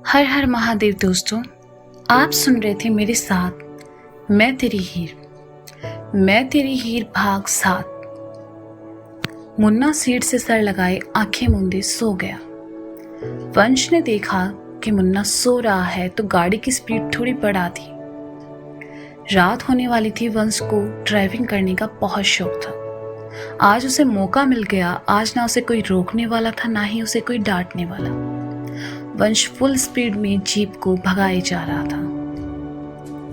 हर हर महादेव दोस्तों, आप सुन रहे थे मेरे साथ मैं तेरी हीर भाग 7। मुन्ना सीट से सर लगाए आंखें मूंदे सो गया। वंश ने देखा कि मुन्ना सो रहा है तो गाड़ी की स्पीड थोड़ी बढ़ा दी। रात होने वाली थी। वंश को ड्राइविंग करने का बहुत शौक था। आज उसे मौका मिल गया। आज ना उसे कोई रोकने वाला था, ना ही उसे कोई डांटने वाला। वंश फुल स्पीड में जीप को भगाए जा रहा था।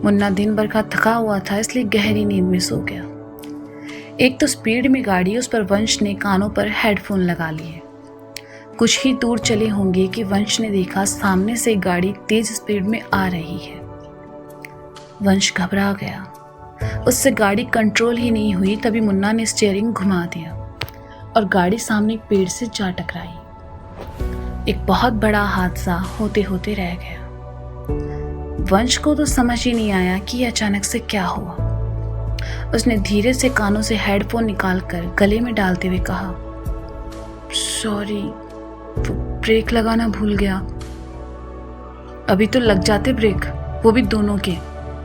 मुन्ना दिन भर का थका हुआ था, इसलिए गहरी नींद में सो गया। एक तो स्पीड में गाड़ी, उस पर वंश ने कानों पर हेडफोन लगा लिए। कुछ ही दूर चले होंगे कि वंश ने देखा सामने से एक गाड़ी तेज स्पीड में आ रही है। वंश घबरा गया। उससे गाड़ी कंट्रोल ही नहीं हुई। तभी मुन्ना ने स्टीयरिंग घुमा दिया और गाड़ी सामने एक पेड़ से जा टकराई। एक बहुत बड़ा हादसा होते होते रह गया। वंश को तो समझ ही नहीं आया कि अचानक से क्या हुआ। उसने धीरे से कानों से हेडफोन निकालकर गले में डालते हुए कहा, सॉरी, ब्रेक लगाना भूल गया। अभी तो लग जाते ब्रेक, वो भी दोनों के।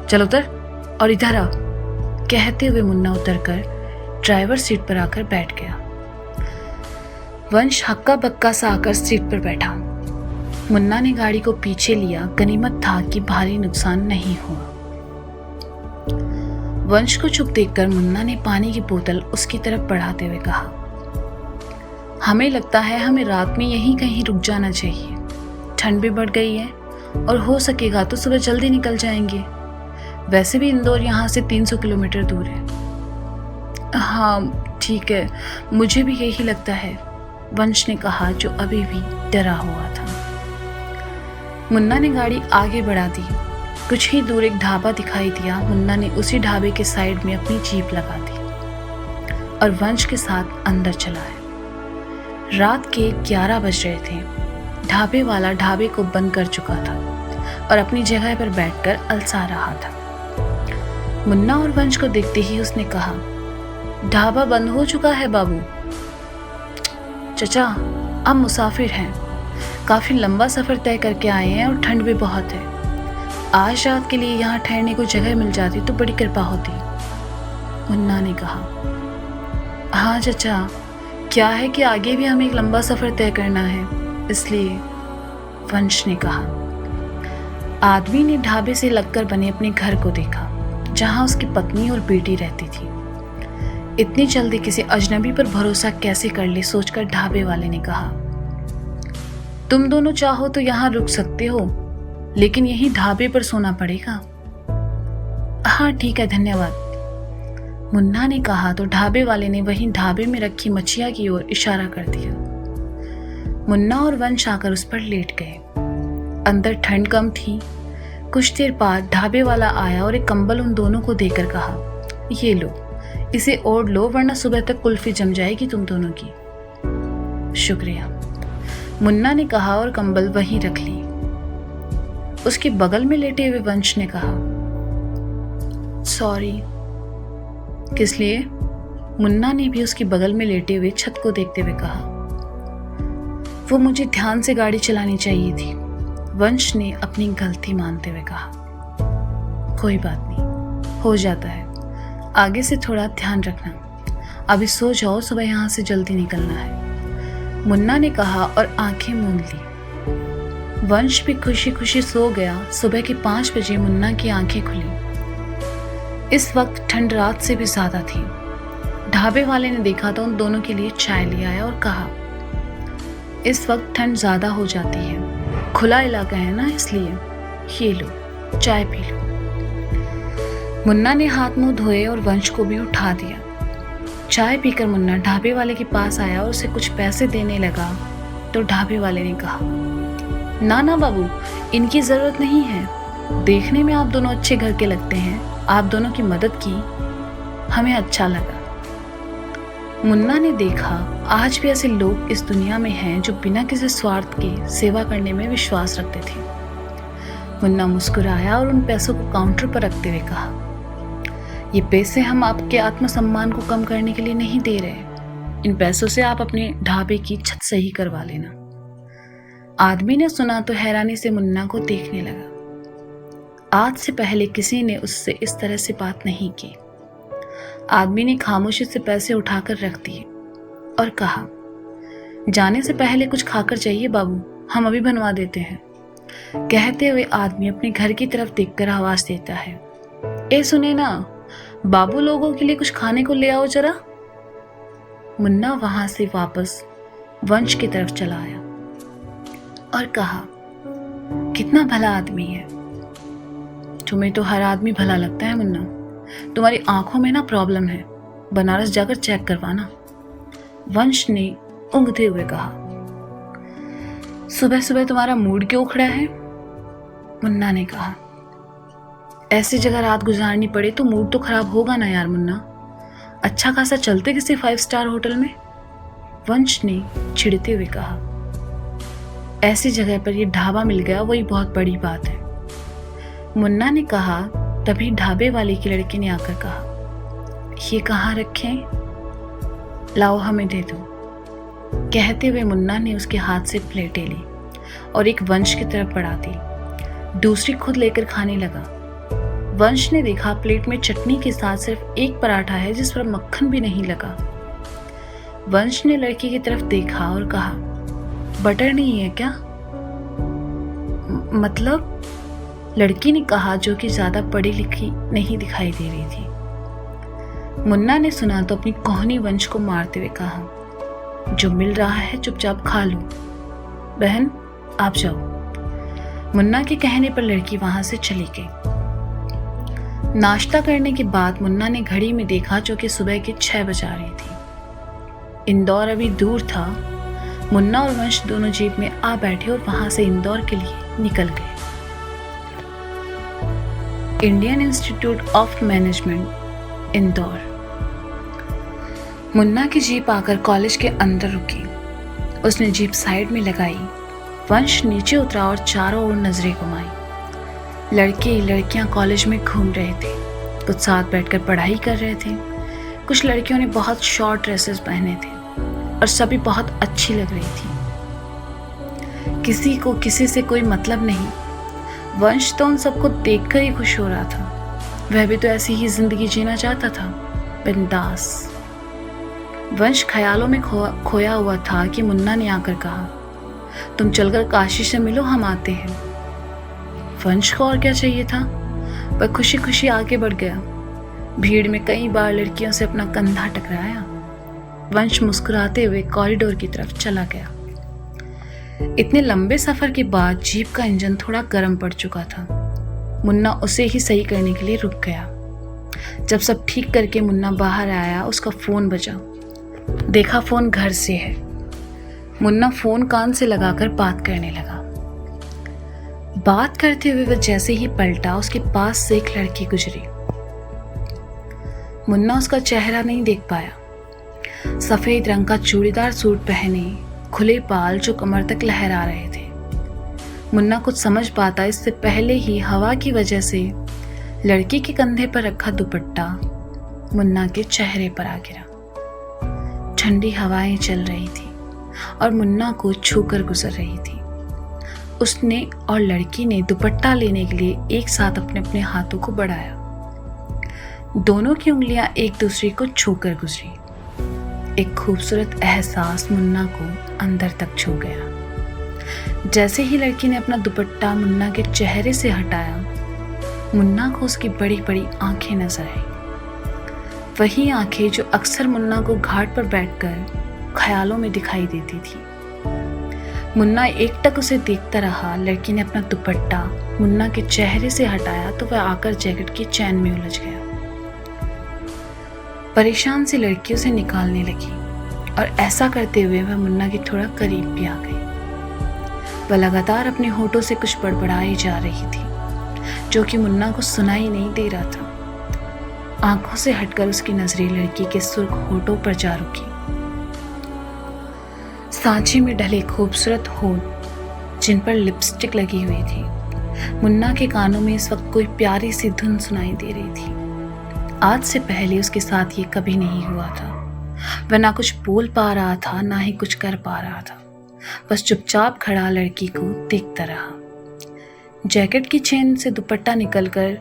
चल उतर और इधर आ। कहते हुए मुन्ना उतरकर ड्राइवर सीट पर आकर बैठ गया। वंश हक्का बक्का सा आकर सीट पर बैठा। मुन्ना ने गाड़ी को पीछे लिया। गनीमत था कि भारी नुकसान नहीं हुआ। वंश को चुप देखकर मुन्ना ने पानी की बोतल उसकी तरफ बढ़ाते हुए कहा, हमें लगता है हमें रात में यहीं कहीं रुक जाना चाहिए। ठंड भी बढ़ गई है और हो सकेगा तो सुबह जल्दी निकल जाएंगे। वैसे भी इंदौर यहाँ से 300 किलोमीटर दूर है। हाँ ठीक है, मुझे भी यही लगता है, वंश ने कहा, जो अभी भी डरा हुआ था। मुन्ना ने गाड़ी आगे बढ़ा दी। कुछ ही दूर एक ढाबा दिखाई दिया। मुन्ना ने उसी ढाबे के साइड में अपनी जीप लगा दी और वंश के साथ अंदर चला आया। रात के 11 बज रहे थे। ढाबे वाला ढाबे को बंद कर चुका था और अपनी जगह पर बैठकर अलसा रहा था। मुन्ना और वंश को देखते ही उसने कहा, ढाबा बंद हो चुका है बाबू। चचा, आप मुसाफिर हैं, काफ़ी लंबा सफ़र तय करके आए हैं और ठंड भी बहुत है। आज रात के लिए यहाँ ठहरने को जगह मिल जाती तो बड़ी कृपा होती, मुन्ना ने कहा। हाँ चचा, क्या है कि आगे भी हमें एक लंबा सफ़र तय करना है, इसलिए, वंश ने कहा। आदमी ने ढाबे से लगकर बने अपने घर को देखा, जहाँ उसकी पत्नी और बेटी रहती थी। इतनी जल्दी किसी अजनबी पर भरोसा कैसे कर ले, सोचकर ढाबे वाले ने कहा, तुम दोनों चाहो तो यहाँ रुक सकते हो, लेकिन यहीं ढाबे पर सोना पड़ेगा। हाँ ठीक है, धन्यवाद, मुन्ना ने कहा तो ढाबे वाले ने वहीं ढाबे में रखी मच्छिया की ओर इशारा कर दिया। मुन्ना और वंश आकर उस पर लेट गए। अंदर ठंड कम थी। कुछ देर बाद ढाबे वाला आया और एक कंबल उन दोनों को देकर कहा, ये लो, इसे ओढ़ लो, वरना सुबह तक कुल्फी जम जाएगी तुम दोनों की। शुक्रिया, मुन्ना ने कहा और कंबल वहीं रख ली। उसके बगल में लेटे हुए वंश ने कहा, सॉरी। किस लिए? मुन्ना ने भी उसके बगल में लेटे हुए छत को देखते हुए कहा, वो मुझे ध्यान से गाड़ी चलानी चाहिए थी, वंश ने अपनी गलती मानते हुए कहा। कोई बात नहीं, हो जाता है, आगे से थोड़ा ध्यान रखना। अभी सो जाओ, सुबह यहाँ से जल्दी निकलना है, मुन्ना ने कहा और आंखें मूंद ली। वंश भी खुशी खुशी सो गया। सुबह के 5 बजे मुन्ना की आंखें खुली। इस वक्त ठंड रात से भी ज्यादा थी। ढाबे वाले ने देखा तो उन दोनों के लिए चाय ले आया और कहा, इस वक्त ठंड ज्यादा हो जाती है, खुला इलाका है ना, इसलिए ये लो, चाय पी लो। मुन्ना ने हाथ मुंह धोए और वंश को भी उठा दिया। चाय पीकर मुन्ना ढाबे वाले के पास आया और उसे कुछ पैसे देने लगा तो ढाबे वाले ने कहा, ना ना बाबू, इनकी ज़रूरत नहीं है। देखने में आप दोनों अच्छे घर के लगते हैं, आप दोनों की मदद की, हमें अच्छा लगा। मुन्ना ने देखा आज भी ऐसे लोग इस दुनिया में हैं जो बिना किसी स्वार्थ के सेवा करने में विश्वास रखते थे। मुन्ना मुस्कुराया और उन पैसों को काउंटर पर रखते हुए कहा, ये पैसे हम आपके आत्मसम्मान को कम करने के लिए नहीं दे रहे। इन पैसों से आप अपने ढाबे की छत सही करवा लेना। आदमी ने सुना तो हैरानी से मुन्ना को देखने लगा। आज से पहले किसी ने उससे इस तरह से बात नहीं की। आदमी ने खामोशी से पैसे उठाकर रख दिए और कहा, जाने से पहले कुछ खाकर जाइए बाबू, हम अभी बनवा देते हैं। कहते हुए आदमी अपने घर की तरफ देखकर आवाज देता है, ए सुने ना, बाबू लोगों के लिए कुछ खाने को ले आओ जरा। मुन्ना वहां से वापस वंश की तरफ चला आया और कहा, कितना भला आदमी है। तुम्हें तो हर आदमी भला लगता है मुन्ना, तुम्हारी आंखों में ना प्रॉब्लम है, बनारस जाकर चेक करवाना। वंश ने ऊँघते हुए कहा। सुबह सुबह तुम्हारा मूड क्यों उखड़ा है? मुन्ना ने कहा, ऐसी जगह रात गुजारनी पड़े तो मूड तो खराब होगा ना यार मुन्ना, अच्छा खासा चलते किसी 5 स्टार होटल में। वंश ने छिड़ते हुए कहा, ऐसी जगह पर ये ढाबा मिल गया वही बहुत बड़ी बात है। मुन्ना ने कहा। तभी ढाबे वाले की लड़की ने आकर कहा, ये कहाँ रखें? लाओ हमें दे दो। कहते हुए मुन्ना ने उसके हाथ से प्लेटें ली और एक वंश की तरफ बढ़ा दी, दूसरी खुद लेकर खाने लगा। वंश ने देखा प्लेट में चटनी के साथ सिर्फ एक पराठा है जिस पर मक्खन भी नहीं लगा। वंश ने लड़की की तरफ देखा और कहा, बटर नहीं है क्या? मतलब? लड़की ने कहा, जो कि ज्यादा पढ़ी लिखी नहीं दिखाई दे रही थी। मुन्ना ने सुना तो अपनी कोहनी वंश को मारते हुए कहा, जो मिल रहा है चुपचाप खा लो। बहन आप जाओ। मुन्ना के कहने पर लड़की वहां से चली गई। नाश्ता करने के बाद मुन्ना ने घड़ी में देखा जो कि सुबह के 6 बजा रही थी। इंदौर अभी दूर था। मुन्ना और वंश दोनों जीप में आ बैठे और वहां से इंदौर के लिए निकल गए। Indian institute of management, Indore. Munna की जीप आकर कॉलेज के अंदर रुकी। उसने जीप साइड में लगाई। वंश नीचे उतरा और चारों ओर नजरें घुमाई। लड़के लड़कियां कॉलेज में घूम रहे थे, कुछ साथ बैठकर पढ़ाई कर रहे थे। कुछ लड़कियों ने बहुत शॉर्ट ड्रेसेस पहने थे और सभी बहुत अच्छी लग रही थी। किसी को किसी से कोई मतलब नहीं। वंश तो उन सबको देखकर ही खुश हो रहा था। वह भी तो ऐसी ही जिंदगी जीना चाहता था, बिंदास। वंश ख्यालों में खोया हुआ था कि मुन्ना ने आकर कहा, तुम चलकर काशी से मिलो, हम आते हैं। वंश को और क्या चाहिए था, वह खुशी खुशी आगे बढ़ गया। भीड़ में कई बार लड़कियों से अपना कंधा टकराया। वंश मुस्कुराते हुए कॉरिडोर की तरफ चला गया। इतने लंबे सफर के बाद जीप का इंजन थोड़ा गर्म पड़ चुका था। मुन्ना उसे ही सही करने के लिए रुक गया। जब सब ठीक करके मुन्ना बाहर आया, उसका फोन बजा। देखा फोन घर से है। मुन्ना फोन कान से लगाकर बात करने लगा। बात करते हुए वह जैसे ही पलटा, उसके पास से एक लड़की गुजरी। मुन्ना उसका चेहरा नहीं देख पाया। सफेद रंग का चूड़ीदार सूट पहने, खुले बाल जो कमर तक लहरा रहे थे। मुन्ना कुछ समझ पाता इससे पहले ही हवा की वजह से लड़की के कंधे पर रखा दुपट्टा मुन्ना के चेहरे पर आ गिरा। ठंडी हवाएं चल रही थी और मुन्ना को छूकर गुजर रही थी। उसने और लड़की ने दुपट्टा लेने के लिए एक साथ अपने अपने हाथों को बढ़ाया। दोनों की उंगलियां एक दूसरे को छूकर गुजरी। एक खूबसूरत एहसास मुन्ना को अंदर तक छू गया। जैसे ही लड़की ने अपना दुपट्टा मुन्ना के चेहरे से हटाया, मुन्ना को उसकी बड़ी बड़ी आंखें नजर आई। वही आंखें जो अक्सर मुन्ना को घाट पर बैठकर ख्यालों में दिखाई देती थी। मुन्ना एकटक उसे देखता रहा। लड़की ने अपना दुपट्टा मुन्ना के चेहरे से हटाया तो वह आकर जैकेट की चैन में उलझ गया। परेशान सी लड़की उसे निकालने लगी और ऐसा करते हुए वह मुन्ना के थोड़ा करीब भी आ गई। वह लगातार अपने होठों से कुछ बड़बड़ाई जा रही थी जो कि मुन्ना को सुनाई नहीं दे रहा था। आंखों से हटकर उसकी नजरें लड़की के सुर्ख होठों पर जा रुकी। सांचे में ढले खूबसूरत होठ जिन पर लिपस्टिक लगी हुई थी। मुन्ना के कानों में इस वक्त कोई प्यारी सी धुन सुनाई दे रही थी। आज से पहले उसके साथ ये कभी नहीं हुआ था। वह ना कुछ बोल पा रहा था, ना ही कुछ कर पा रहा था। बस चुपचाप खड़ा लड़की को देखता रहा। जैकेट की चेन से दुपट्टा निकलकर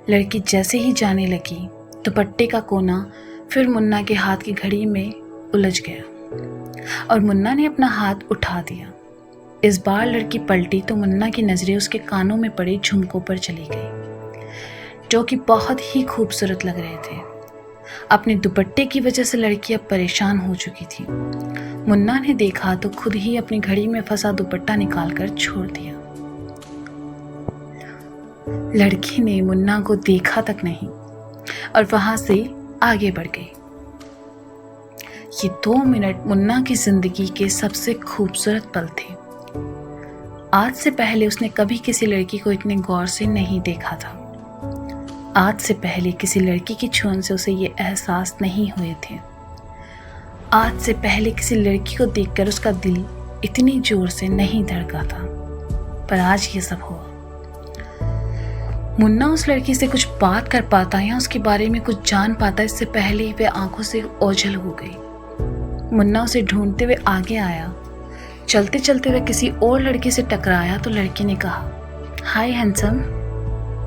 लड़की जैसे ही जाने लगी, दुपट्टे का कोना फिर मुन्ना के हाथ की घड़ी में उलझ गया और मुन्ना ने अपना हाथ उठा दिया। इस बार लड़की पलटी तो मुन्ना की नज़रें उसके कानों में पड़े झुमकों पर चली गई, जो कि बहुत ही खूबसूरत लग रहे थे। अपने दुपट्टे की वजह से लड़की अब परेशान हो चुकी थी। मुन्ना ने देखा तो खुद ही अपनी घड़ी में फंसा दुपट्टा निकालकर छोड़ दिया। लड़की ने मुन्ना को देखा तक नहीं और वहां से आगे बढ़ गई। ये 2 मिनट मुन्ना की जिंदगी के सबसे खूबसूरत पल थे। आज से पहले उसने कभी किसी लड़की को इतने गौर से नहीं देखा था। आज से पहले किसी लड़की की छुअन से उसे ये एहसास नहीं हुए थे। आज से पहले किसी लड़की को देखकर उसका दिल इतनी जोर से नहीं धड़का था, पर आज ये सब हुआ। मुन्ना उस लड़की से कुछ बात कर पाता या उसके बारे में कुछ जान पाता, इससे पहले ही वह आंखों से ओझल हो गई। मुन्ना उसे ढूंढते हुए आगे आया। चलते चलते वह किसी और लड़की से टकराया तो लड़की ने कहा, हाय हैंडसम।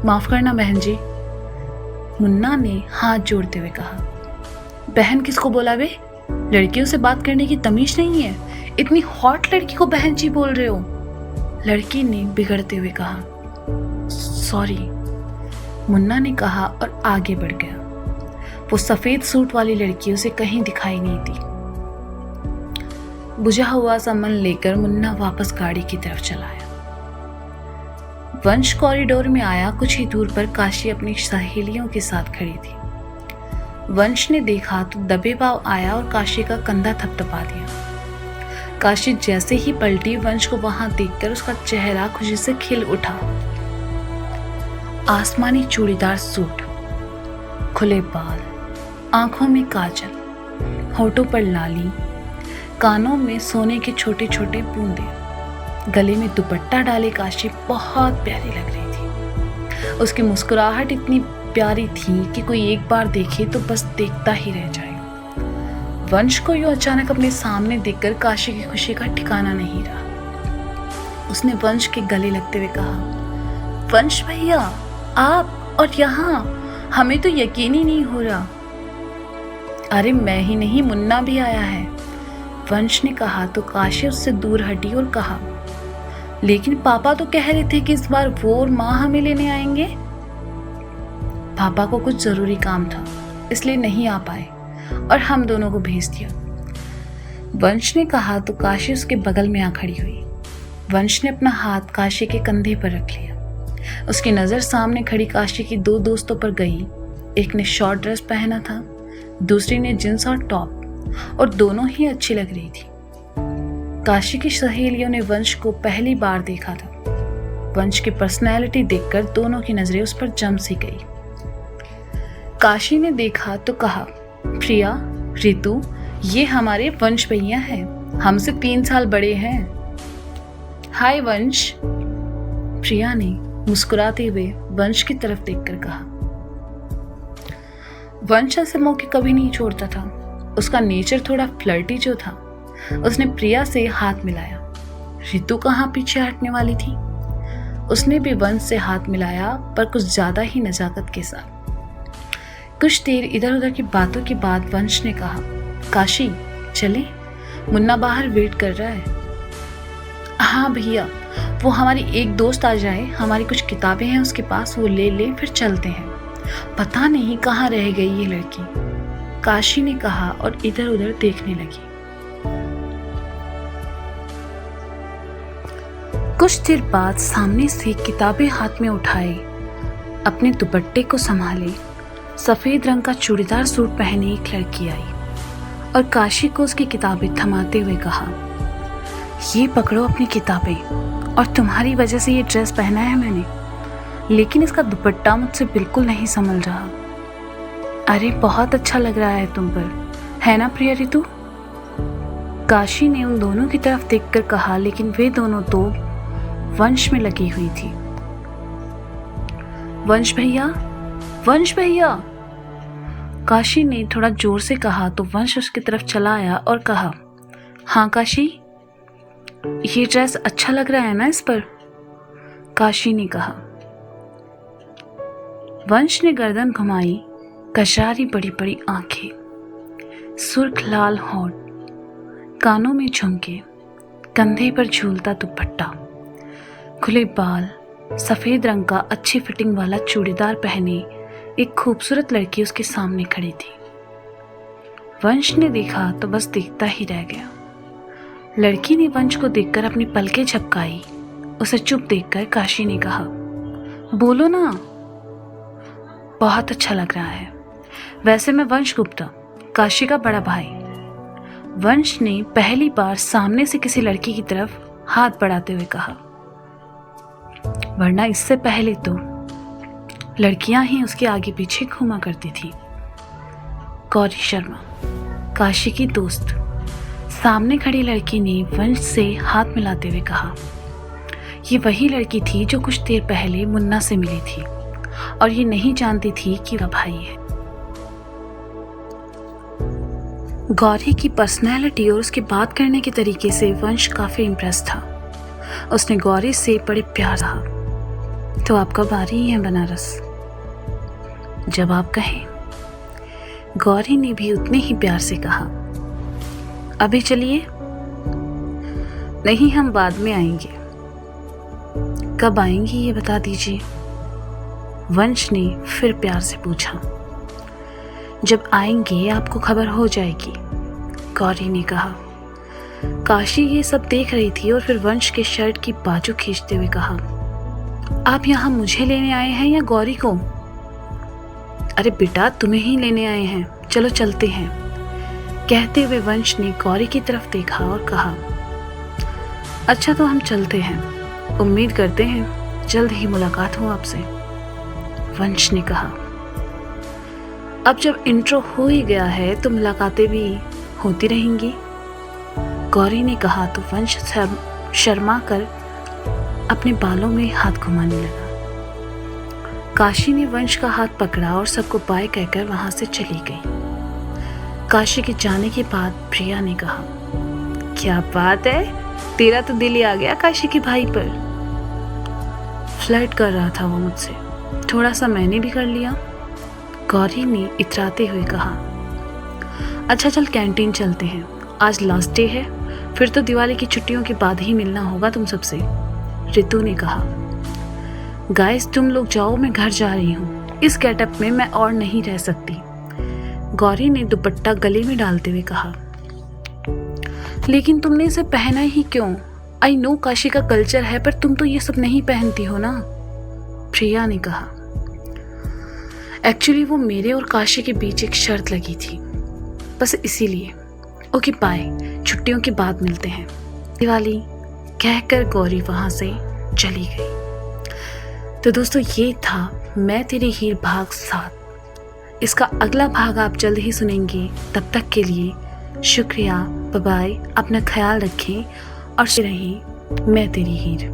माफ करना बहन जी। मुन्ना ने हाथ जोड़ते हुए कहा, बहन किसको बोला बे? लड़कियों से बात करने की तमीज नहीं है? इतनी हॉट लड़की को बहन जी बोल रहे हो? लड़की ने बिगड़ते हुए कहा। सॉरी, मुन्ना ने कहा और आगे बढ़ गया। वो सफेद सूट वाली लड़की उसे कहीं दिखाई नहीं दी। बुझा हुआ सा मन लेकर मुन्ना वापस गाड़ी की तरफ चला आया। वंश कॉरिडोर में आया। कुछ ही दूर पर काशी अपनी सहेलियों के साथ खड़ी थी। वंश ने देखा तो दबे पांव आया और काशी का कंधा थपथपा दिया। काशी जैसे ही पलटी, वंश को वहां देखकर उसका चेहरा खुशी से खिल उठा। आसमानी चूड़ीदार सूट, खुले बाल, आंखों में काजल, होठों पर लाली, कानों में सोने के छोटे छोटे बूंदे, गले में दुपट्टा डाले काशी बहुत प्यारी लग रही थी। उसकी मुस्कुराहट इतनी प्यारी थी कि कोई एक बार देखे तो बस देखता ही रह जाए। वंश को यूं अचानक अपने सामने देखकर काशी की खुशी का ठिकाना नहीं रहा। उसने वंश के गले लगते हुए कहा, वंश भैया आप और यहाँ? हमें तो यकीन ही नहीं हो रहा। अरे मैं ही नहीं, मुन्ना भी आया है, वंश ने कहा तो काशी उससे दूर हटी और कहा, लेकिन पापा तो कह रहे थे कि इस बार वो और माँ हमें लेने आएंगे। पापा को कुछ जरूरी काम था इसलिए नहीं आ पाए और हम दोनों को भेज दिया, वंश ने कहा तो काशी उसके बगल में आ खड़ी हुई। वंश ने अपना हाथ काशी के कंधे पर रख लिया। उसकी नज़र सामने खड़ी काशी की 2 दोस्तों पर गई। एक ने शॉर्ट ड्रेस पहना था, दूसरी ने जींस और टॉप, और दोनों ही अच्छी लग रही थी। काशी की सहेलियों ने वंश को पहली बार देखा था। वंश की पर्सनैलिटी देखकर दोनों की नजरें उस पर जम सी गई। काशी ने देखा तो कहा, प्रिया, रितु, ये हमारे वंश भैया हैं, हमसे 3 साल बड़े हैं। हाय वंश, प्रिया ने मुस्कुराते हुए वंश की तरफ देखकर कहा। वंश ऐसे मौके कभी नहीं छोड़ता था। उसका नेचर थोड़ा फ्लर्टी जो था। उसने प्रिया से हाथ मिलाया। रितु कहाँ पीछे हटने वाली थी। उसने भी वंश से हाथ मिलाया, पर कुछ ज्यादा ही नजाकत के साथ। कुछ देर इधर उधर की बातों के बाद वंश ने कहा, काशी चले, मुन्ना बाहर वेट कर रहा है। हाँ भैया, वो हमारी एक दोस्त आ जाए, हमारी कुछ किताबें हैं उसके पास, वो ले ले फिर चलते हैं। पता नहीं कहाँ रह गई ये लड़की, काशी ने कहा और इधर उधर देखने लगी। कुछ देर बाद सामने से किताबें हाथ में उठाए, अपने दुपट्टे को संभाले, सफेद रंग का चूड़ीदार सूट पहने एक लड़की आई और काशी को उसकी किताबें थमाते हुए कहा, ये पकड़ो अपनी किताबें, और तुम्हारी वजह से ये ड्रेस पहना है मैंने, लेकिन इसका दुपट्टा मुझसे बिल्कुल नहीं संभल रहा। अरे बहुत अच्छा लग रहा है तुम पर, है ना प्रिया रितु? काशी ने उन दोनों की तरफ देखकर कहा, लेकिन वे दोनों तो वंश में लगी हुई थी। वंश भैया, वंश भैया, काशी ने थोड़ा जोर से कहा तो वंश उसकी तरफ चला आया और कहा, हाँ काशी? ये ड्रेस अच्छा लग रहा है ना इस पर? काशी ने कहा। वंश ने गर्दन घुमाई, कशरारी बड़ी बड़ी आंखें, सुर्ख लाल होंठ, कानों में झुमके, कंधे पर झूलता दुपट्टा, खुले बाल, सफेद रंग का अच्छी फिटिंग वाला चूड़ीदार पहने एक खूबसूरत लड़की उसके सामने खड़ी थी। वंश ने देखा तो बस देखता ही रह गया। लड़की ने वंश को देखकर अपनी पलकें झपकाई। उसे चुप देखकर काशी ने कहा, बोलो ना। बहुत अच्छा लग रहा है। वैसे मैं वंश गुप्ता, काशी का बड़ा भाई। वंश ने पहली बार सामने से किसी लड़की की तरफ हाथ बढ़ाते हुए कहा, वरना इससे पहले तो लड़कियां ही उसके आगे पीछे घूमा करती थी। गौरी शर्मा, काशी की दोस्त। सामने खड़ी लड़की ने वंश से हाथ मिलाते हुए कहा, ये वही लड़की थी जो कुछ देर पहले मुन्ना से मिली थी और ये नहीं जानती थी कि वह भाई है। गौरी की पर्सनैलिटी और उसके बात करने के तरीके से वंश काफी इम्प्रेस था। उसने गौरी से बड़े प्यार रहा। तो आप कब आ रही हैं बनारस? जब आप कहें। गौरी ने भी उतने ही प्यार से कहा, अभी चलिए? नहीं, हम बाद में आएंगे। कब आएंगी ये बता दीजिए। वंश ने फिर प्यार से पूछा। जब आएंगे आपको खबर हो जाएगी, गौरी ने कहा। काशी ये सब देख रही थी और फिर वंश के शर्ट की बाजू खींचते हुए कहा, आप यहाँ मुझे लेने आए हैं या गौरी को? अरे बेटा, तुम्हें ही लेने आए हैं, चलो चलते हैं। कहते हुए वंश ने गौरी की तरफ देखा और कहा, अच्छा तो हम चलते हैं। उम्मीद करते हैं जल्द ही मुलाकात हो आपसे। वंश ने कहा, अब जब इंट्रो हो ही गया है तो मुलाकातें भी होती रहेंगी। गौरी ने कहा तो वंश शर्मा कर अपने बालों में हाथ घुमाने लगा। काशी ने वंश का हाथ पकड़ा और सबको बाय कहकर वहां से चली गई। काशी के जाने के बाद प्रिया ने कहा, क्या बात है, तेरा तो दिल ही आ गया काशी के भाई पर। फ्लर्ट कर रहा था वो मुझसे, थोड़ा सा मैंने भी कर लिया। गौरी ने इतराते हुए कहा, अच्छा चल कैंटीन चलते हैं, आज लास्ट डे है, फिर तो दिवाली की छुट्टियों के बाद ही मिलना होगा तुम सबसे। रितु ने कहा, गाइस तुम लोग जाओ, मैं घर जा रही हूँ, इस गेटअप में मैं और नहीं रह सकती। गौरी ने दुपट्टा गले में डालते हुए कहा, लेकिन तुमने इसे पहना ही क्यों? आई नो काशी का कल्चर है, पर तुम तो ये सब नहीं पहनती हो ना। प्रिया ने कहा, एक्चुअली वो मेरे और काशी के बीच एक शर्त लगी थी, बस इसीलिए। ओके बाय, छुट्टियों के बाद मिलते हैं। दिवाली कहकर गौरी वहां से चली गई। तो दोस्तों ये था मैं तेरी हीर भाग 7। इसका अगला भाग आप जल्द ही सुनेंगे। तब तक के लिए शुक्रिया, बाय बाय, अपना ख्याल रखें और रहिए मैं तेरी हीर।